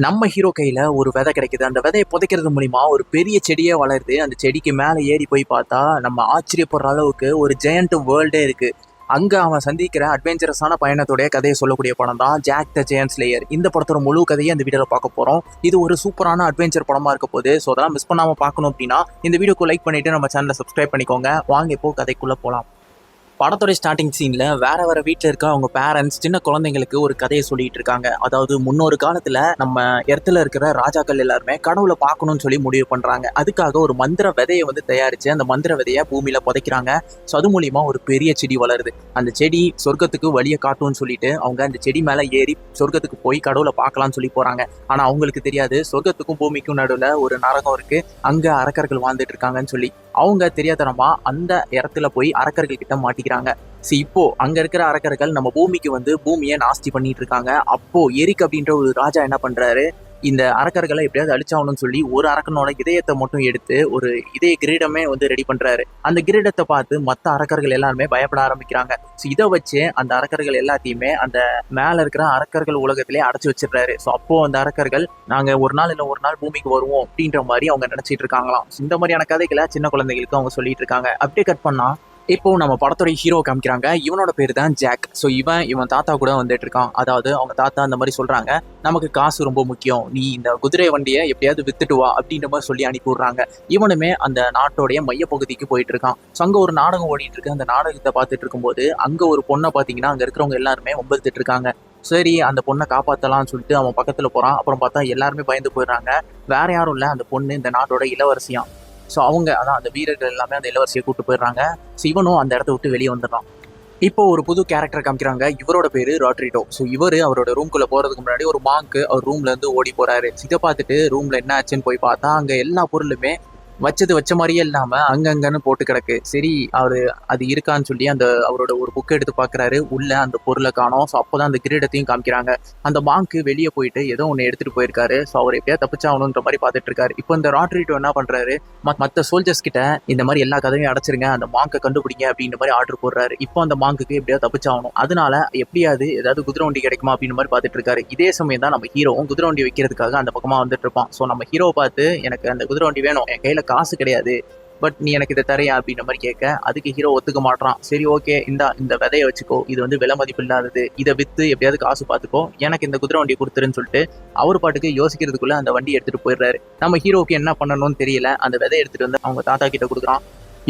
நம்ம ஹீரோ கையில ஒரு விதை கிடைக்குது. அந்த விதைய புதைக்கிறது மூலியமா ஒரு பெரிய செடியே வளருது. அந்த செடிக்கு மேல ஏறி போய் பார்த்தா, நம்ம ஆச்சரியப்படுற அளவுக்கு ஒரு ஜெயண்ட் வேர்ல்டே இருக்கு. அங்க அவன் சந்திக்கிற அட்வென்ச்சரஸான பயணத்துடைய கதையை சொல்லக்கூடிய படம் தான் ஜாக் த ஜெயண்ட் ஸ்லேயர். இந்த படத்தோட முழு கதையை இந்த வீடியோல பார்க்க போறோம். இது ஒரு சூப்பரான அட்வென்ச்சர் படமா இருக்க போகுது. ஸோ அதெல்லாம் மிஸ் பண்ணாம பார்க்கணும் அப்படின்னா இந்த வீடியோக்கு லைக் பண்ணிட்டு நம்ம சேனலை சப்ஸ்கிரைப் பண்ணிக்கோங்க. வாங்க இப்போ கதைக்குள்ள போலாம். படத்தோடைய ஸ்டார்டிங் சீன்ல வேற வீட்டில் இருக்க அவங்க பேரண்ட்ஸ் சின்ன குழந்தைங்களுக்கு ஒரு கதையை சொல்லிட்டு இருக்காங்க. அதாவது முன்னொரு காலத்துல நம்ம இடத்துல இருக்கிற ராஜாக்கள் எல்லாருமே கடவுளை பார்க்கணும்னு சொல்லி முடிவு பண்றாங்க. அதுக்காக ஒரு மந்திர விதையை வந்து தயாரிச்சு அந்த மந்திர விதையை பூமியில புதைக்கிறாங்க. ஸோ அது மூலியமா ஒரு பெரிய செடி வளருது. அந்த செடி சொர்க்கத்துக்கு வழியை காட்டும்னு சொல்லிட்டு அவங்க அந்த செடி மேல ஏறி சொர்க்கத்துக்கு போய் கடவுளை பார்க்கலாம்னு சொல்லி போறாங்க. ஆனா அவங்களுக்கு தெரியாது சொர்க்கத்துக்கும் பூமிக்கும் நடுவுல ஒரு நரகம் இருக்கு, அங்க அரக்கர்கள் வாழ்ந்துட்டு இருக்காங்கன்னு சொல்லி. அவங்க தெரியாதனமா அந்த இடத்துல போய் அரக்கர்கள் கிட்ட மாட்டிக்கிறாங்க. இப்போ அங்க இருக்கிற அரக்கர்கள் நம்ம பூமிக்கு வந்து பூமியை நாஸ்தி பண்ணிட்டு இருக்காங்க. அப்போ எரிக் அப்படின்ற ஒரு ராஜா என்ன பண்றாரு, இந்த அரக்கர்களை எப்படியாவது அழிச்சாகணும்னு சொல்லி ஒரு அரக்கனோட இதயத்தை மட்டும் எடுத்து ஒரு இதய கிரீடமே வந்து ரெடி பண்றாரு. அந்த கிரீடத்தை பார்த்து மற்ற அரக்கர்கள் எல்லாருமே பயப்பட ஆரம்பிக்கிறாங்க. ஸோ இதை வச்சு அந்த அரக்கர்கள் எல்லாத்தையுமே அந்த மேல இருக்கிற அரக்கர்கள் உலகத்திலே அடைச்சு வச்சிடுறாரு. ஸோ அப்போ அந்த அரக்கர்கள் நாங்க ஒரு நாள் இல்லை ஒரு நாள் பூமிக்கு வருவோம் அப்படின்ற மாதிரி அவங்க நினைச்சிட்டு இருக்காங்களாம். இந்த மாதிரியான கதைகளை சின்ன குழந்தைகளுக்கு அவங்க சொல்லிட்டு இருக்காங்க. அப்படியே கட் பண்ணா இப்போ நம்ம படத்தோடைய ஹீரோ காமிக்கிறாங்க. இவனோட பேர் தான் ஜாக். ஸோ இவன் தாத்தா கூட வந்துட்டு இருக்கான். அதாவது அவங்க தாத்தா அந்த மாதிரி சொல்றாங்க, நமக்கு காசு ரொம்ப முக்கியம், நீ இந்த குதிரை வண்டியை எப்படியாவது வித்துட்டு வா அப்படின்ற மாதிரி சொல்லி அனுப்பி விடுறாங்க. இவனுமே அந்த நாட்டோடைய மையப்பகுதிக்கு போயிட்டு இருக்கான். ஸோ அங்கே ஒரு நாடகம் ஓடிட்டு இருக்கு. அந்த நாடகத்தை பார்த்துட்டு இருக்கும்போது அங்கே ஒரு பொண்ணை பார்த்தீங்கன்னா அங்கே இருக்கிறவங்க எல்லாருமே ஒம்பத்துட்டு இருக்காங்க. சரி அந்த பொண்ணை காப்பாற்றலாம்னு சொல்லிட்டு அவன் பக்கத்தில் போகிறான். அப்புறம் பார்த்தா எல்லாருமே பயந்து போயிடுறாங்க. வேற யாரும் இல்லை, அந்த பொண்ணு இந்த நாட்டோட இளவரசியான். ஸோ அவங்க அதான் அந்த வீரர்கள் எல்லாமே அந்த இளவரசியை கூப்பிட்டு போயிடுறாங்க. ஸோ இவனும் அந்த இடத்த விட்டு வெளியே வந்துடுறான். இப்போ ஒரு புது கேரக்டர் காமிக்கிறாங்க. இவரோட பேரு ராட்ரிட்டோ. ஸோ இவர் அவரோட ரூம்குள்ள போறதுக்கு முன்னாடி ஒரு மாங்க் அவர் ரூம்ல இருந்து ஓடி போறாரு. இதை பார்த்துட்டு ரூம்ல என்ன ஆச்சுன்னு போய் பார்த்தா அங்க எல்லா பொருளுமே வச்ச மாதிரியே இல்லாம அங்கங்கன்னு போட்டு கிடக்கு. சரி அவரு அது இருக்கான்னு சொல்லி அந்த அவரோட ஒரு புக் எடுத்து பாக்குறாரு. உள்ள அந்த பொருளை காணோம். ஸோ அப்போதான் அந்த கிரீடத்தையும் காமிக்கிறாங்க. அந்த மாங்க்கு வெளியே போயிட்டு ஏதோ ஒன்று எடுத்துட்டு போயிருக்காரு. ஸோ அவர் எப்படியா தப்பிச்சாகணுன்ற மாதிரி பார்த்துட்டு இருக்காரு. இப்போ இந்த ராட்ரிட்டோ என்ன பண்றாரு, மற்ற சோல்ஜர்ஸ் கிட்ட இந்த மாதிரி எல்லா கதையும் அடைச்சிருங்க, அந்த மாங்கை கண்டுபிடிங்க அப்படின்ற மாதிரி ஆர்டர் போடுறாரு. இப்போ அந்த மாங்குக்கு எப்படியா தப்பிச்சாகணும், அதனால எப்படியாவது ஏதாவது குதிரை வண்டி கிடைக்குமா அப்படின்னு மாதிரி பார்த்துட்டு இருக்காரு. இதே சமயம் தான் நம்ம ஹீரோவும் குதிரை வண்டி வைக்கிறதுக்காக அந்த பக்கமா வந்துட்டு இருப்பான். ஸோ நம்ம ஹீரோ பார்த்து எனக்கு அந்த குதிரை வண்டி வேணும், என் கையில காசு கிடையாது, பட் நீ எனக்கு இதை தரையா அப்படின்ற மாதிரி கேட்க அதுக்கு ஹீரோ ஒத்துக்க மாட்டான். சரி ஓகே, இந்த விதையை வச்சுக்கோ, இது வந்து விலை மதிப்பு இல்லாதது, இதை வித்து எப்படியாவது காசு பார்த்துக்கோ, எனக்கு இந்த குதிரை வண்டியை கொடுத்துருன்னு சொல்லிட்டு அவர் பாட்டுக்கு யோசிக்கிறதுக்குள்ள அந்த வண்டி எடுத்துட்டு போயிடுறாரு. நம்ம ஹீரோக்கு என்ன பண்ணணும்னு தெரியல. அந்த விதையை எடுத்துட்டு வந்து அவங்க தாத்தா கிட்ட கொடுக்குறான்.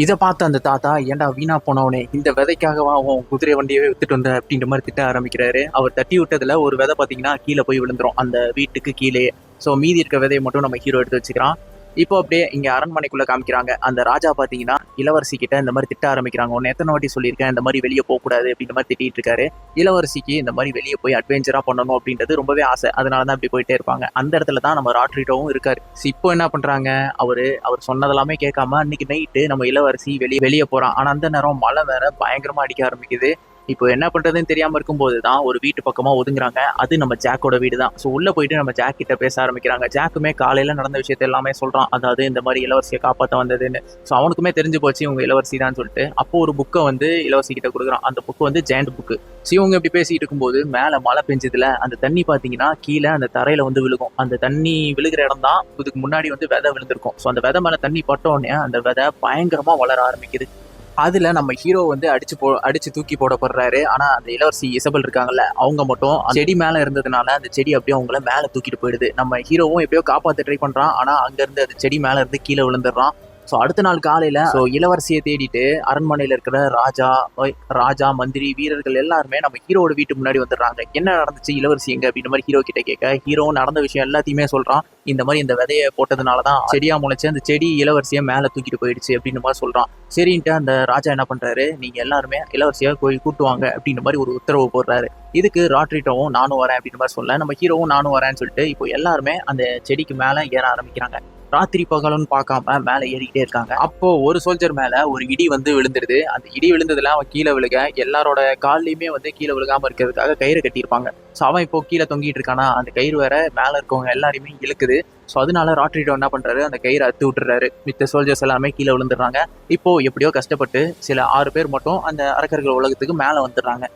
இதை பார்த்து அந்த தாத்தா, ஏன்டா வீணா போனவனே, இந்த விதைக்காகவா அவன் குதிரை வண்டியவே வித்துட்டு வந்த அப்படின்ற மாதிரி திட்ட ஆரம்பிக்கிறாரு. அவர் தட்டி விட்டதுல ஒரு விதை பார்த்தீங்கன்னா கீழே போய் விழுந்துரும் அந்த வீட்டுக்கு கீழே. ஸோ மீதி இருக்க விதையை மட்டும் நம்ம ஹீரோ எடுத்து வச்சுக்கிறான். இப்போ அப்படியே இங்க அரண்மனைக்குள்ள காமிக்கிறாங்க. அந்த ராஜா பாத்தீங்கன்னா இளவரசி கிட்ட இந்த மாதிரி திட்ட ஆரம்பிக்கிறாங்க. உன்னை எத்தனை வாட்டி சொல்லியிருக்கேன் இந்த மாதிரி வெளியே போக கூடாது அப்படின்ற மாதிரி திட்டிட்டு இருக்காரு. இளவரசிக்கு இந்த மாதிரி வெளியே போய் அட்வென்ச்சரா பண்ணணும் அப்படின்றது ரொம்பவே ஆசை. அதனாலதான் அப்படி போயிட்டே இருப்பாங்க. அந்த இடத்துல தான் நம்ம ராட்ரிட்டோவும் இருக்காரு. இப்போ என்ன பண்றாங்க, அவர் சொன்னதெல்லாமே கேட்காம அன்னைக்கு நைட்டு நம்ம இளவரசி வெளியே போறான். ஆனா அந்த நேரம் மழை வேற பயங்கரமா அடிக்க ஆரம்பிக்குது. இப்போ என்ன பண்றதுன்னு தெரியாம இருக்கும்போது தான் ஒரு வீட்டு பக்கமா ஒதுங்குறாங்க. அது நம்ம ஜாக்கோட வீடு தான். ஸோ உள்ள போயிட்டு நம்ம ஜாக் கிட்ட பேச ஆரம்பிக்கிறாங்க. ஜாக்குமே காலையில நடந்த விஷயத்த எல்லாமே சொல்றான். அதாவது இந்த மாதிரி இளவரசியை காப்பாற்ற வந்ததுன்னு. ஸோ அவனுக்குமே தெரிஞ்சு போச்சு இவங்க இளவரசி தான் சொல்லிட்டு. அப்போ ஒரு புக்கை வந்து இளவரசி கிட்ட கொடுக்குறான். அந்த புக்கு வந்து ஜெயண்ட் புக்கு. ஸோ இவங்க இப்படி பேசிட்டு இருக்கும்போது மேல மழை பெஞ்சதுல அந்த தண்ணி பாத்தீங்கன்னா கீழே அந்த தரையில வந்து விழுகும். அந்த தண்ணி விழுகிற இடம் தான் இதுக்கு முன்னாடி வந்து விதை விழுந்திருக்கும். ஸோ அந்த விதை மேல தண்ணி பட்ட உடனே அந்த விதை பயங்கரமா வளர ஆரம்பிக்குது. அதுல நம்ம ஹீரோ வந்து அடிச்சு தூக்கி போடப்படுறாரு. ஆனா அந்த இளவரசி இசபெல் இருக்காங்கல்ல, அவங்க மட்டும் செடி மேல இருந்ததுனால அந்த செடி அப்படியே அவங்கள மேல தூக்கிட்டு போயிடுது. நம்ம ஹீரோவும் எப்படியோ காப்பாத்த ட்ரை பண்றான். ஆனா அங்க இருந்து அந்த செடி மேல இருந்து கீழே விழுந்துடுறான். ஸோ அடுத்த நாள் காலையில இளவரசியை தேடிட்டு அரண்மனையில இருக்கிற ராஜா மந்திரி வீரர்கள் எல்லாருமே நம்ம ஹீரோட வீட்டு முன்னாடி வந்துடுறாங்க. என்ன நடந்துச்சு, இளவரசி எங்க அப்படின்ற மாதிரி ஹீரோ கிட்ட கேட்க ஹீரோ நடந்த விஷயம் எல்லாத்தையுமே சொல்றான். இந்த மாதிரி இந்த விதையை போட்டதுனாலதான் செடியா முளைச்சு அந்த செடி இளவரசியை மேல தூக்கிட்டு போயிடுச்சு அப்படின்ற மாதிரி சொல்றான். சரின்ட்டு அந்த ராஜா என்ன பண்றாரு, நீங்க எல்லாருமே இளவரசியா போய் கூட்டுவாங்க அப்படின்ற மாதிரி ஒரு உத்தரவு போடுறாரு. இதுக்கு ராட்ரிட்டோவும் நானும் வரேன் அப்படின்ற மாதிரி சொல்ல நம்ம ஹீரோவும் நானும் வரேன்னு சொல்லிட்டு இப்போ எல்லாருமே அந்த செடிக்கு மேல ஏற ஆரம்பிக்கிறாங்க. ராத்திரி பகலும்னு பார்க்காம மேல ஏறிக்கிட்டே இருக்காங்க. அப்போ ஒரு சோல்ஜர் மேல ஒரு இடி வந்து விழுந்துருது. அந்த இடி விழுந்ததுல அவன் கீழே விழுக எல்லாரோட கால்லயுமே வந்து கீழே விழுகாம இருக்கிறதுக்காக கயிறு கட்டியிருப்பாங்க. ஸோ அவன் இப்போ கீழே தொங்கிட்டு இருக்கானா, அந்த கயிறு வேற மேல இருக்கவங்க எல்லாரையுமே இழுக்குது. ஸோ அதனால ராட்ரிட்டோ என்ன பண்றாரு, அந்த கயிறு அத்து விட்டுறாரு. மித்த சோல்ஜர்ஸ் எல்லாமே கீழே விழுந்துடுறாங்க. இப்போ எப்படியோ கஷ்டப்பட்டு சில 6 பேர் மட்டும் அந்த அரக்கர்கள் உலகத்துக்கு மேல வந்துடுறாங்க.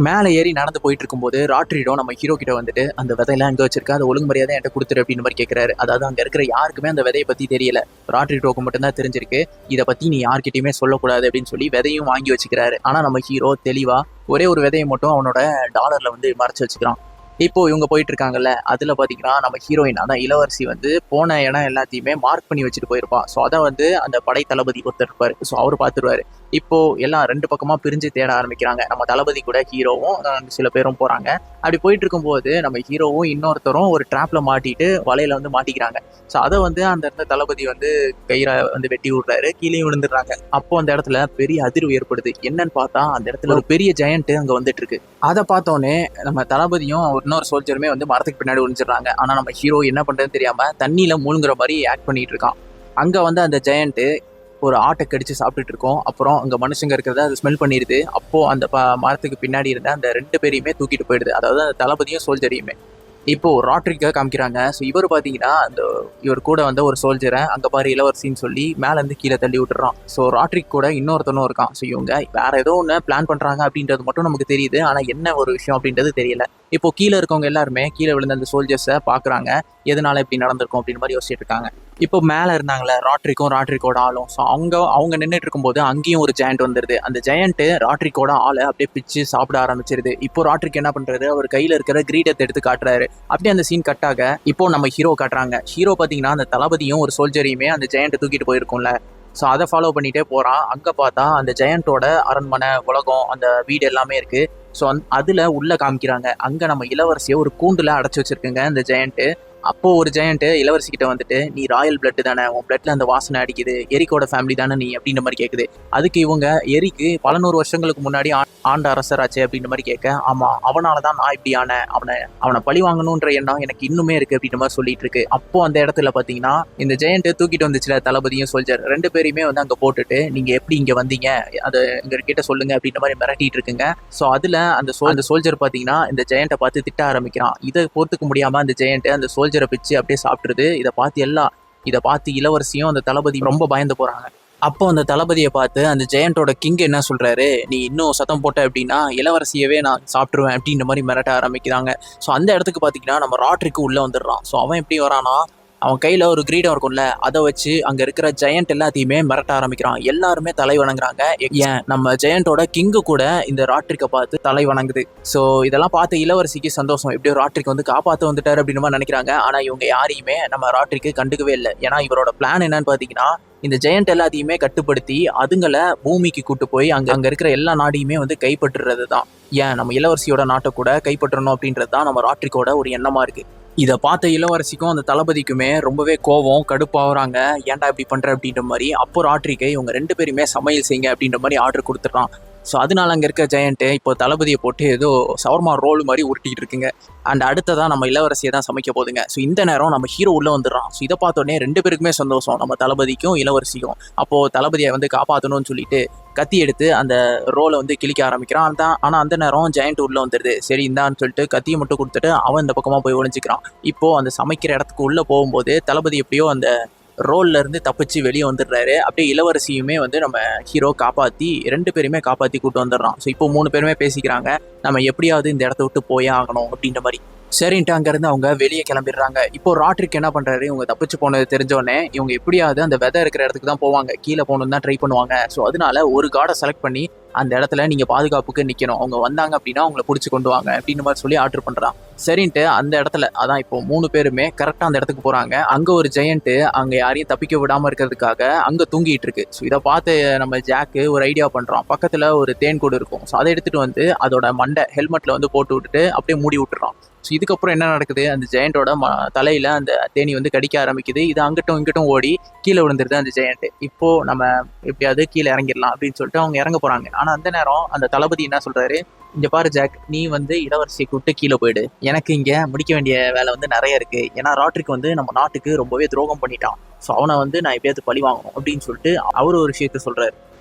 மேலே ஏறி நடந்து போயிட்டு இருக்கும்போது ராட்ரிடோ நம்ம ஹீரோ கிட்ட வந்துட்டு அந்த விதையெல்லாம் எங்கே வச்சிருக்கா, அதை ஒழுங்கு மரியாதை என்கிட்ட கொடுத்துரு அப்படின்னு மாதிரி கேட்குறாரு. அதாவது அங்கே இருக்கிற யாருக்குமே அந்த விதையை பற்றி தெரியல, ராட்ரிடோக்கு மட்டும்தான் தெரிஞ்சிருக்கு. இதை பற்றி நீ யார்கிட்டயுமே சொல்லக்கூடாது அப்படின்னு சொல்லி விதையும் வாங்கி வச்சுக்கிறாரு. ஆனால் நம்ம ஹீரோ தெளிவாக ஒரே ஒரு விதையை மட்டும் அவனோட டாலரில் வந்து மறைச்சு வச்சுக்கிறான். இப்போ இவங்க போயிட்டு இருக்காங்கல்ல, அதுல பாத்தீங்கன்னா நம்ம ஹீரோயின் அதான் இளவரசி வந்து போன இடம் எல்லாத்தையுமே மார்க் பண்ணி வச்சுட்டு போயிருப்பா. ஸோ அதை வந்து அந்த படை தளபதி ஒருத்தர் இருப்பாரு. ஸோ அவரு பார்த்துருவாரு. இப்போ எல்லாம் ரெண்டு பக்கமா பிரிஞ்சு தேட ஆரம்பிக்கிறாங்க. நம்ம தளபதி கூட ஹீரோவும் சில பேரும் போறாங்க. அப்படி போயிட்டு இருக்கும்போது நம்ம ஹீரோவும் இன்னொருத்தரும் ஒரு ட்ராப்ல மாட்டிட்டு வலையில வந்து மாட்டிக்கிறாங்க. ஸோ அதை வந்து அந்த இடத்துல தளபதி வந்து கயிறை வந்து வெட்டி விடுறாரு, கீழே விழுந்துடுறாங்க. அப்போ அந்த இடத்துல பெரிய அதிர்வு ஏற்படுது. என்னன்னு பார்த்தா அந்த இடத்துல ஒரு பெரிய ஜெயண்ட் அங்க வந்துட்டு இருக்கு. அதை பார்த்தோன்னே நம்ம தளபதியும் இன்னொரு சோல்ஜருமே வந்து மரத்துக்கு பின்னாடி ஒழிஞ்சிடறாங்க. ஆனா நம்ம ஹீரோ என்ன பண்றதுன்னு தெரியாம தண்ணியில மூழ்குற மாதிரி ஆக்ட் பண்ணிட்டு இருக்கான். அங்க வந்து அந்த ஜெயண்ட் ஒரு ஆட்டை கடிச்சு சாப்பிட்டுட்டு இருக்கோம். அப்புறம் அங்க மனுஷங்க இருக்கிறத அது ஸ்மெல் பண்ணிடுது. அப்போ அந்த மரத்துக்கு பின்னாடி இருந்த அந்த 2 பேரையுமே தூக்கிட்டு போயிடுது, அதாவது அந்த தளபதியும் சோல்ஜரையுமே. இப்போ ராட்ரிக்கை காமிக்கிறாங்க. ஸோ இவர் பார்த்தீங்கன்னா அந்த இவர் கூட வந்த ஒரு சோல்ஜரை அங்கே பாரு இளவரசின்னு சொல்லி மேலேருந்து கீழே தள்ளி விட்டுறான். ஸோ ராட்ரிக் கூட இன்னொருத்தனும் இருக்கான். ஸோ இவங்க வேற ஏதோ ஒன்று பிளான் பண்ணுறாங்க அப்படின்றது மட்டும் நமக்கு தெரியுது. ஆனால் என்ன ஒரு விஷயம் அப்படின்றது தெரியல. இப்போ கீழே இருக்கவங்க எல்லாருமே கீழே விழுந்த அந்த சோல்ஜர்ஸை பார்க்குறாங்க, எதனால இப்படி நடந்திருக்கும் அப்படின்னு மாதிரி யோசிச்சுட்டு இருக்காங்க. இப்போ மேலே இருந்தாங்களே ராட்ரிக்கோட ஆளும். ஸோ அவங்க நின்றுட்டு இருக்கும்போது அங்கேயும் ஒரு ஜெயண்ட் வந்துடுது. அந்த ஜெயண்ட் ராட்ரிக்கோட ஆளை அப்படியே பிச்சு சாப்பிட ஆரம்பிச்சிருது. இப்போ ராட்ரிக் என்ன பண்றாரு, அவர் கையில இருக்கிற கிரீடத்தை எடுத்து காட்டுறாரு. அப்படியே அந்த சீன் கட்டாக இப்போ நம்ம ஹீரோ காட்டுறாங்க. ஹீரோ பார்த்தீங்கன்னா அந்த தளபதியும் ஒரு சோல்ஜரையுமே அந்த ஜெயண்ட் தூக்கிட்டு போயிருக்கும்ல, ஸோ அதை ஃபாலோ பண்ணிட்டே போறான். அங்கே பார்த்தா அந்த ஜெயண்டோட அரண்மனை, உலகம், அந்த வீடு எல்லாமே இருக்கு. ஸோ அதில் உள்ள காமிக்கிறாங்க. அங்கே நம்ம இளவரசியை ஒரு கூண்டுல அடைச்சி வச்சிருக்குங்க அந்த ஜெயண்ட்டு. அப்போ ஒரு ஜெயண்ட் இளவரசி கிட்ட வந்துட்டு, நீ ராயல் பிளட் தானே, உன் பிளட்ல அந்த வாசனை அடிக்குது, எரிக்கோட ஃபேமிலி தானே நீ அப்படின்ற மாதிரி கேட்குது. அதுக்கு இவங்க எரிக்கு பல 100 வருஷங்களுக்கு முன்னாடி ஆண்ட அரசராச்சே அப்படின்ற மாதிரி கேட்க, ஆமா அவனால தான் நான் இப்படி ஆனேன், அவனை பழி வாங்கணுன்ற எண்ணம் எனக்கு இன்னுமே இருக்கு அப்படின்ற மாதிரி சொல்லிட்டு இருக்கு. அப்போ அந்த இடத்துல பாத்தீங்கன்னா இந்த ஜெயண்ட் தூக்கிட்டு வந்துச்சுல தளபதியும் சோல்ஜர் 2 பேரையுமே வந்து அங்க போட்டுட்டு, நீங்க எப்படி இங்க வந்தீங்க, அதை எங்க கிட்ட சொல்லுங்க அப்படின்ற மாதிரி மிரட்டிட்டு இருக்குங்க. ஸோ அதுல அந்த சோல்ஜர் பாத்தீங்கன்னா இந்த ஜெயண்ட்டை பார்த்து திட்ட ஆரம்பிக்கிறான். இதை பொறுத்துக்க முடியாம அந்த ஜெயண்ட் அந்த சோல்ஜரை பிச்சு அப்படியே சாப்பிட்டுருது. இதை பார்த்து இளவரசியும் அந்த தளபதி ரொம்ப பயந்து போறாங்க. அப்போ அந்த தளபதியை பார்த்து அந்த ஜெயண்டோட கிங் என்ன சொல்றாரு, நீ இன்னும் சத்தம் போட்ட அப்படின்னா இளவரசியவே நான் சாப்பிட்டுருவேன் அப்படின்ற மாதிரி மிரட்ட ஆரம்பிக்கிறாங்க. ஸோ அந்த இடத்துக்கு பார்த்தீங்கன்னா நம்ம ராட்ரிக்கு உள்ள வந்துடுறான். ஸோ அவன் எப்படி வரானா, அவன் கையில் ஒரு கிரீடம் இருக்கும்ல, அதை வச்சு அங்கே இருக்கிற ஜெயண்ட் எல்லாத்தையுமே மிரட்ட ஆரம்பிக்கிறான். எல்லாருமே தலை வணங்குறாங்க. ஏன் நம்ம ஜெயண்டோட கிங்கு கூட இந்த ராட்ரிக்கை பார்த்து தலை வணங்குது. ஸோ இதெல்லாம் பார்த்து இளவரசிக்கு சந்தோஷம், எப்படியோ ராட்ரிக் வந்து காப்பாற்ற வந்துட்டாரு அப்படின்னு மாதிரி நினைக்கிறாங்க. ஆனால் இவங்க யாரையுமே நம்ம ராட்ரிக்கு கண்டுக்கவே இல்லை. ஏன்னா இவரோட பிளான் என்னன்னு பார்த்தீங்கன்னா, இந்த ஜெயண்ட் எல்லாத்தையுமே கட்டுப்படுத்தி அதுங்களை பூமிக்கு கூட்டு போய் அங்க இருக்கிற எல்லா நாடையுமே வந்து கைப்பற்றுறது தான். ஏன் நம்ம இளவரசியோட நாட்டை கூட கைப்பற்றணும் அப்படின்றது தான் நம்ம ராட்ரிக்கோட ஒரு எண்ணமா இருக்கு. இதை பார்த்த இளவரசிக்கும் அந்த தளபதிக்குமே ரொம்பவே கோவம், கடுப்பாகிறாங்க. ஏன்டா இப்படி பண்ற அப்படின்ற மாதிரி. அப்போ ராட்ரிக்கை இவங்க 2 பேருமே சமையல் செய்யுங்க அப்படின்ற மாதிரி ஆர்டர் கொடுத்துட்றான். ஸோ அதனால அங்கே இருக்க ஜெயண்ட்டு இப்போ தளபதியை போட்டு ஏதோ சவர்மா ரோல் மாதிரி உருட்டிக்கிட்டு இருக்குங்க. அண்ட் அடுத்ததான் நம்ம இளவரசியை தான் சமைக்க போதுங்க. ஸோ இந்த நேரம் நம்ம ஹீரோ உள்ள வந்துடுறான். ஸோ இதை பார்த்தோன்னே 2 பேருக்குமே சந்தோஷம், நம்ம தளபதிக்கும் இளவரசிக்கும். அப்போது தளபதியை வந்து காப்பாற்றணும்னு சொல்லிட்டு கத்தி எடுத்து அந்த ரோலை வந்து கிழிக்க ஆரம்பிக்கிறான். ஆனால் அந்த நேரம் ஜெயண்ட் உள்ள வந்துடுது. சரி இந்தான்னு சொல்லிட்டு கத்தியை மட்டும் கொடுத்துட்டு அவன் இந்த பக்கமாக போய் ஒழிஞ்சிக்கிறான். இப்போது அந்த சமைக்கிற இடத்துக்கு உள்ளே போகும்போது தளபதி எப்படியோ அந்த ரோல்ல இருந்து தப்பிச்சு வெளியே வந்துடுறாரு. அப்படியே இளவரசியுமே வந்து நம்ம ஹீரோ காப்பாற்றி 2 பேருமே காப்பாற்றி கூட்டு வந்துடுறான். ஸோ இப்போ 3 பேருமே பேசிக்கிறாங்க, நம்ம எப்படியாவது இந்த இடத்த விட்டு போயே ஆகணும் அப்படின்ற மாதிரி. சரின்ட்டு அங்கேருந்து அவங்க வெளியே கிளம்பிடுறாங்க. இப்போ ராட்ரிக் என்ன பண்ணுறாரு, இவங்க தப்பிச்சு போனது தெரிஞ்சோடனே இவங்க எப்படியாவது அந்த விதை இருக்கிற இடத்துக்கு தான் போவாங்க, கீழே போகணுன்னு தான் ட்ரை பண்ணுவாங்க. ஸோ அதனால ஒரு கார்டை செலக்ட் பண்ணி அந்த இடத்துல நீங்கள் பாதுகாப்புக்கு நிற்கணும், அவங்க வந்தாங்க அப்படின்னா அவங்கள பிடிச்சி கொண்டு வாங்க அப்படின்னு மாதிரி சொல்லி ஆர்டர் பண்ணுறான். சரின்ட்டு அந்த இடத்துல அதான் இப்போ 3 பேருமே கரெக்டாக அந்த இடத்துக்கு போகிறாங்க. அங்கே ஒரு ஜெயண்ட்டு அங்கே யாரையும் தப்பிக்க விடாமல் இருக்கிறதுக்காக அங்கே தூங்கிட்டு இருக்கு. ஸோ இதை பார்த்து நம்ம ஜாக்கு ஒரு ஐடியா பண்ணுறான். பக்கத்தில் ஒரு தேன் கூடு இருக்கும். ஸோ அதை எடுத்துகிட்டு வந்து அதோட மண்டை ஹெல்மெட்டில் வந்து போட்டு விட்டுட்டு அப்படியே மூடி விட்டுறான். ஸோ இதுக்கப்புறம் என்ன நடக்குது, அந்த ஜெயண்டோட தலையில் அந்த தேனி வந்து கடிக்க ஆரம்பிக்குது. இது அங்கிட்டும் இங்கிட்டும் ஓடி கீழே விழுந்துருது அந்த ஜெயண்ட். இப்போது நம்ம எப்படியாவது கீழே இறங்கிடலாம் அப்படின்னு சொல்லிட்டு அவங்க இறங்க போகிறாங்க. ஆனால் அந்த நேரம் அந்த தளபதி என்ன சொல்கிறாரு, இங்கே பாரு ஜாக், நீ வந்து இளவரசியை கூப்பிட்டு கீழே போயிடு, எனக்கு இங்கே முடிக்க வேண்டிய வேலை வந்து நிறைய இருக்குது. ஏன்னா ராட்ரிக் வந்து நம்ம நாட்டுக்கு ரொம்பவே துரோகம் பண்ணிட்டான். ஸோ அவனை வந்து நான் எப்படியாவது பழி வாங்கணும் அப்படின்னு சொல்லிட்டு அவர் ஒரு விஷயத்த சொல்கிறாரு.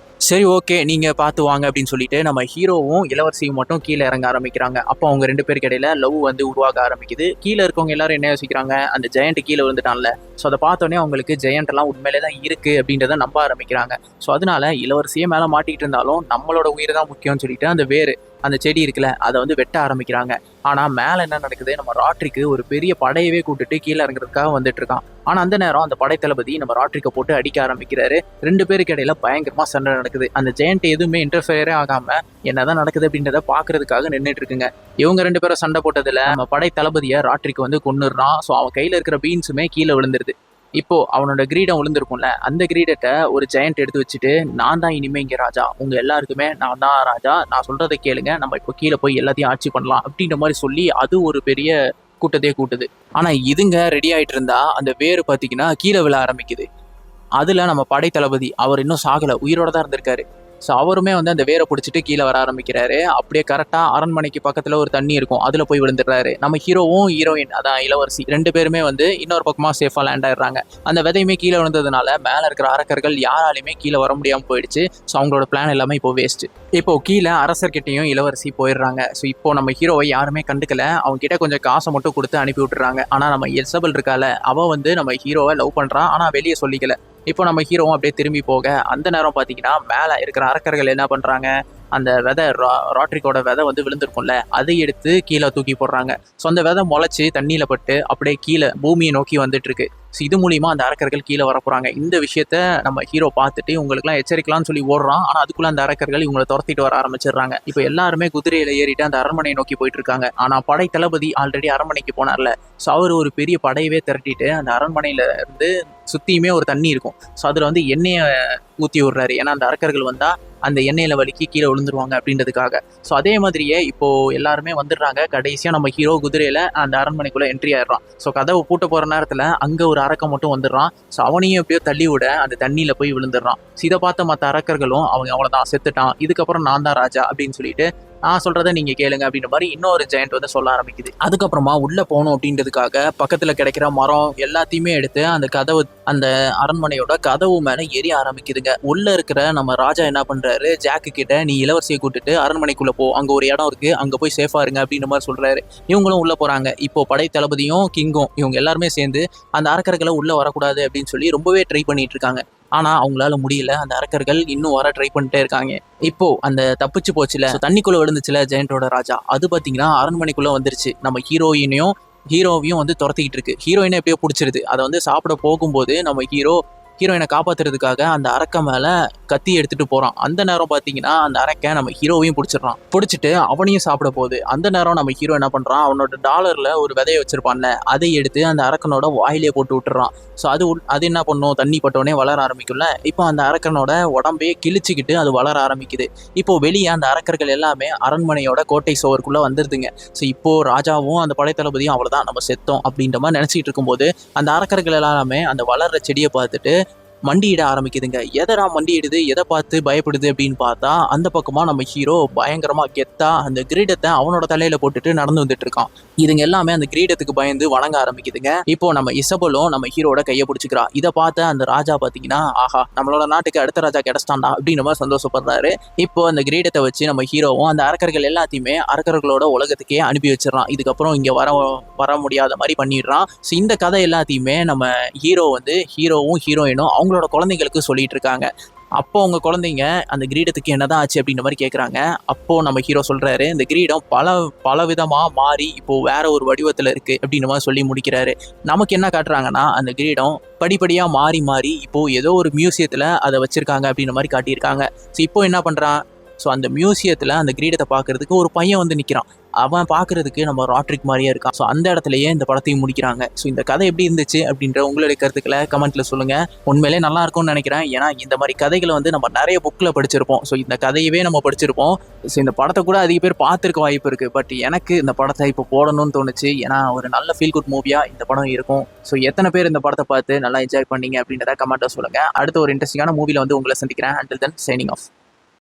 சரி ஓகே நீங்கள் பார்த்து வாங்க அப்படின்னு சொல்லிட்டு நம்ம ஹீரோவும் இளவரசியும் மட்டும் கீழே இறங்க ஆரம்பிக்கிறாங்க. அப்போ அவங்க 2 பேருக்கு இடையில லவ் வந்து உருவாக ஆரம்பிக்குது. கீழே இருக்கவங்க எல்லாரும் என்ன யோசிக்கிறாங்க, அந்த ஜெயண்ட் கீழே விழுந்துட்டான்ல, ஸோ அதை பார்த்தோன்னே அவங்களுக்கு ஜெயண்ட் எல்லாம் உண்மையிலே தான் இருக்குது அப்படின்றத நம்ப ஆரம்பிக்கிறாங்க. ஸோ அதனால இளவரசியே மேலே மாட்டிக்கிட்டு இருந்தாலும் நம்மளோட உயிர் தான் முக்கியம்னு சொல்லிட்டு அந்த செடி இருக்குல்ல அதை வந்து வெட்ட ஆரம்பிக்கிறாங்க. ஆனால் மேலே என்ன நடக்குது, நம்ம ராட்ரிக்கு ஒரு பெரிய படையவே கூட்டிட்டு கீழே இறங்குறதுக்காக வந்துட்டு இருக்கான். ஆனால் அந்த நேரம் அந்த படைத்தளபதி நம்ம ராட்ரிக்கை போட்டு அடிக்க ஆரம்பிக்கிறாரு. 2 பேருக்கு இடையில பயங்கரமா சண்டை நடக்குது. அந்த ஜெயண்ட் எதுவுமே இன்டர்ஃபியரே ஆகாம என்னதான் நடக்குது அப்படின்றத பாக்குறதுக்காக நின்றுட்டு இருக்குங்க. இவங்க 2 பேரும் சண்டை போட்டதுல நம்ம படை தளபதியை ராட்ரிக்கு வந்து கொன்னுடுறான். ஸோ அவன் கையில இருக்கிற பீன்ஸுமே கீழே விழுந்துருது. இப்போ அவனோட கிரீடம் விழுந்திருக்கும்ல, அந்த கிரீடத்தை ஒரு ஜெயண்ட் எடுத்து வச்சுட்டு, நான் தான் இனிமே இங்க ராஜா, உங்க எல்லாருக்குமே நான் தான் ராஜா, நான் சொல்றதை கேளுங்க, நம்ம இப்போ கீழே போய் எல்லாத்தையும் ஆட்சி பண்ணலாம் அப்படின்ற மாதிரி சொல்லி அது ஒரு பெரிய கூட்டத்தையே கூட்டுது. ஆனா இதுங்க ரெடி ஆயிட்டு இருந்தா அந்த வேறு பாத்தீங்கன்னா கீழே விழ ஆரம்பிக்குது. அதுல நம்ம படை தளபதி அவர் இன்னும் சாகல, உயிரோட தான் இருந்திருக்காரு. ஸோ அவருமே வந்து அந்த வேரை பிடிச்சிட்டு கீழே வர ஆரம்பிக்கிறாரு. அப்படியே கரெக்டாக அரண்மனைக்கு பக்கத்தில் ஒரு தண்ணி இருக்கும், அதில் போய் விழுந்துடுறாரு. நம்ம ஹீரோவும் ஹீரோயின் அதான் இளவரசி 2 பேருமே வந்து இன்னொரு பக்கமாக சேஃபாக லேண்ட் ஆயிடுறாங்க. அந்த விதையுமே கீழே விழுந்ததுனால மேலே இருக்கிற அரக்கர்கள் யாராலையுமே கீழே வர முடியாமல் போயிடுச்சு. ஸோ அவங்களோட பிளான் எல்லாமே இப்போ வேஸ்ட்டு. இப்போ கீழே அரசர்கிட்டையும் இளவரசி போயிடுறாங்க. ஸோ இப்போ நம்ம ஹீரோவை யாருமே கண்டுக்கல, அவங்க கிட்ட கொஞ்சம் காசை மட்டும் கொடுத்து அனுப்பி விட்டுறாங்க. ஆனால் நம்ம எலிசபெல் இருக்கால, அவள் வந்து நம்ம ஹீரோவை லவ் பண்ணுறான், ஆனால் வெளியே சொல்லிக்கல. இப்போ நம்ம ஹீரோவும் அப்படியே திரும்பி போக அந்த நேரம் பார்த்தீங்கன்னா மேலே இருக்கிற அரக்கர்கள் என்ன பண்ணுறாங்க, அந்த விதை ராட்ரிக்கோட விதை வந்து விழுந்திருக்கும்ல, அதை எடுத்து கீழே தூக்கி போடுறாங்க. ஸோ அந்த விதை முளைச்சி தண்ணியில் பட்டு அப்படியே கீழே பூமியை நோக்கி வந்துட்டு இருக்கு. ஸோ இது மூலியமா அந்த அரக்கர்கள் கீழே வர போறாங்க. இந்த விஷயத்த நம்ம ஹீரோ பார்த்துட்டு உங்களுக்குலாம் எச்சரிக்கலாம்னு சொல்லி ஓடுறான். ஆனால் அதுக்குள்ள அந்த அரக்கர்கள் இவங்களை துரத்திட்டு வர ஆரம்பிச்சிடுறாங்க. இப்போ எல்லாருமே குதிரையில ஏறிட்டு அந்த அரண்மனையை நோக்கி போயிட்டு இருக்காங்க. ஆனால் படை தளபதி ஆல்ரெடி அரண்மனைக்கு போனார்ல, ஸோ அவர் ஒரு பெரிய படையவே திரட்டிட்டு அந்த அரண்மனையில இருந்து சுத்தியுமே ஒரு தண்ணி இருக்கும். ஸோ அதுல வந்து எண்ணெயை ஊற்றி விடுறாரு. ஏன்னா அந்த அரக்கர்கள் வந்தா அந்த எண்ணெயில வலிக்கு கீழே விழுந்துருவாங்க அப்படின்றதுக்காக. ஸோ அதே மாதிரியே இப்போ எல்லாருமே வந்துடுறாங்க. கடைசியா நம்ம ஹீரோ குதிரையில அந்த அரண்மனைக்குள்ள என்ட்ரி ஆயிடுறான். ஸோ கதவை பூட்ட போற நேரத்துல அங்க ஒரு அரக்கம் மட்டும் வந்துடுறான். ஸோ அவனையும் எப்படியோ தள்ளி விட அந்த தண்ணியில போய் விழுந்துடுறான். ஸோ இதை பார்த்த மற்ற அரக்கர்களும் அவங்க அவ்வளவுதான் செத்துட்டான், இதுக்கப்புறம் நான் தான் ராஜா அப்படின்னு சொல்லிட்டு நான் சொல்றதை நீங்க கேளுங்க அப்படின்ற மாதிரி இன்னொரு ஜெயண்ட் வந்து சொல்ல ஆரம்பிக்குது. அதுக்கப்புறமா உள்ள போகணும் அப்படின்றதுக்காக பக்கத்துல கிடைக்கிற மரம் எல்லாத்தையுமே எடுத்து அந்த அரண்மனையோட கதவு மேல எரிய ஆரம்பிக்குதுங்க. உள்ள இருக்கிற நம்ம ராஜா என்ன பண்றாரு, ஜாக்கு கிட்ட நீ இளவரசியை கூட்டிட்டு அரண்மனைக்குள்ள போ, அங்க ஒரு இடம் இருக்கு, அங்க போய் சேஃபா இருங்க அப்படின்ற மாதிரி சொல்றாரு. இவங்களும் உள்ள போறாங்க. இப்போ படை தளபதியும் கிங்கும் இவங்க எல்லாருமே சேர்ந்து அந்த அரக்கர்களை உள்ள வரக்கூடாது அப்படின்னு சொல்லி ரொம்பவே ட்ரை பண்ணிட்டு இருக்காங்க. ஆனா அவங்களால முடியல. அந்த அரக்கர்கள் இன்னும் வர ட்ரை பண்ணிட்டே இருக்காங்க. இப்போ அந்த தப்பிச்சு போச்சுல, தண்ணிக்குள்ள விழுந்துச்சுல ஜெயண்டோட ராஜா, அது பாத்தீங்கன்னா அரண்மனைக்குள்ள வந்துருச்சு. நம்ம ஹீரோவையும் வந்து துரத்திக்கிட்டு இருக்கு. ஹீரோயினை எப்படியோ பிடிச்சிருது. அதை வந்து சாப்பிட போகும்போது நம்ம ஹீரோயினை காப்பாத்துறதுக்காக அந்த அரக்க மேல கத்தி எடுத்துட்டு போறான். அந்த நேரம் பாத்தீங்கன்னா அந்த அரக்க நம்ம ஹீரோவையும் பிடிச்சிட்டு அவனையும் சாப்பிட போகுது. அந்த நேரம் நம்ம ஹீரோ என்ன பண்றான், அவனோட டாலர்ல ஒரு விதையை வச்சிருப்பான்ல, அதை எடுத்து அந்த அரக்கனோட வாயிலே போட்டு விட்டுறான். ஸோ அது என்ன பண்ணும், தண்ணி பட்டோடனே வளர ஆரம்பிக்கும்ல. இப்போ அந்த அரக்கனோட உடம்பே கிழிச்சுக்கிட்டு அது வளர ஆரம்பிக்குது. இப்போ வெளியே அந்த அரக்கர்கள் எல்லாமே அரண்மனையோட கோட்டை சோவருக்குள்ள வந்துருதுங்க. ஸோ இப்போ ராஜாவும் அந்த படைத்தளபதியும் அவ்வளவுதான், நம்ம செத்தோம் அப்படின்ற மாதிரி நினைச்சிட்டு இருக்கும்போது அந்த அரக்கர்கள் எல்லாமே அந்த வளர்ற செடியை பார்த்துட்டு மண்டியிட ஆரம்பிக்குதுங்க. எதரா மண்டியிடுது, எதை பார்த்து பயப்படுது அப்படின்னு பார்த்தா அந்த பக்கமா நம்ம ஹீரோ பயங்கரமா கெத்தா அந்த கிரீடத்தை அவனோட தலையில போட்டுட்டு நடந்து வந்துட்டு இருக்கான். இதுங்க எல்லாமே அந்த கிரீடத்துக்கு பயந்து வணங்க ஆரம்பிக்குதுங்க. இப்போ நம்ம இசபெலும் நம்ம ஹீரோட கையை பிடிச்சிக்கிறா. இதை பார்த்த அந்த ராஜா பாத்தீங்கன்னா, ஆஹா நம்மளோட நாட்டுக்கு அடுத்த ராஜா கிடைச்சிட்டான்டா அப்படின்னு மாதிரி சந்தோஷப்படுறாரு. இப்போ அந்த கிரீடத்தை வச்சு நம்ம ஹீரோவும் அந்த அரக்கர்கள் எல்லாத்தையுமே அரக்கர்களோட உலகத்துக்கே அனுப்பி வச்சிடறான். இதுக்கப்புறம் இங்க வர முடியாத மாதிரி பண்ணிடுறான். ஸோ இந்த கதை எல்லாத்தையுமே நம்ம ஹீரோவும் ஹீரோயினும் அவங்களோட குழந்தைங்களுக்கு சொல்லிட்டு இருக்காங்க. அப்போ அவங்க குழந்தைங்க அந்த கிரீடத்துக்கு என்னதான் ஆச்சு அப்படின்ற மாதிரி கேட்குறாங்க. அப்போ நம்ம ஹீரோ சொல்றாரு, இந்த கிரீடம் பல விதமா மாறி இப்போ வேற ஒரு வடிவத்துல இருக்கு அப்படின்ற மாதிரி சொல்லி முடிக்கிறாரு. நமக்கு என்ன காட்டுறாங்கன்னா, அந்த கிரீடம் படிப்படியா மாறி இப்போ ஏதோ ஒரு மியூசியத்துல அதை வச்சிருக்காங்க அப்படின்ற மாதிரி காட்டியிருக்காங்க. ஸோ இப்போ என்ன பண்றான், ஸோ அந்த மியூசியத்தில் அந்த கிரீடத்தை பார்க்கறதுக்கு ஒரு பையன் வந்து நிற்கிறான். அவன் பார்க்கறதுக்கு நம்ம ராட்ரிக் மாதிரியே இருக்கான். ஸோ அந்த இடத்துலயே இந்த படத்தையும் முடிக்கிறாங்க. ஸோ இந்த கதை எப்படி இருந்துச்சு அப்படின்ற உங்களுடைய கருத்துக்களை கமெண்ட்ல சொல்லுங்க. உண்மையிலே நல்லா இருக்கும்னு நினைக்கிறேன். ஏன்னா இந்த மாதிரி கதைகளை வந்து நம்ம நிறைய புக்கில் படிச்சிருப்போம். ஸோ இந்த கதையவே நம்ம படிச்சிருப்போம். ஸோ இந்த படத்தை கூட அதிக பேர் பார்த்துருக்க வாய்ப்பு இருக்கு. பட் எனக்கு இந்த படத்தை இப்போ போடணும்னு தோணுச்சு. ஏன்னா ஒரு நல்ல ஃபீல் குட் மூவியா இந்த படம் இருக்கும். ஸோ எத்தனை பேர் இந்த படத்தை பார்த்து நல்லா என்ஜாய் பண்ணீங்க அப்படின்றத கமெண்ட்டை சொல்லுங்க. அடுத்த ஒரு இன்ட்ரெஸ்டிங்கான மூவில வந்து உங்களை சந்திக்கிறேன். Until then signing off.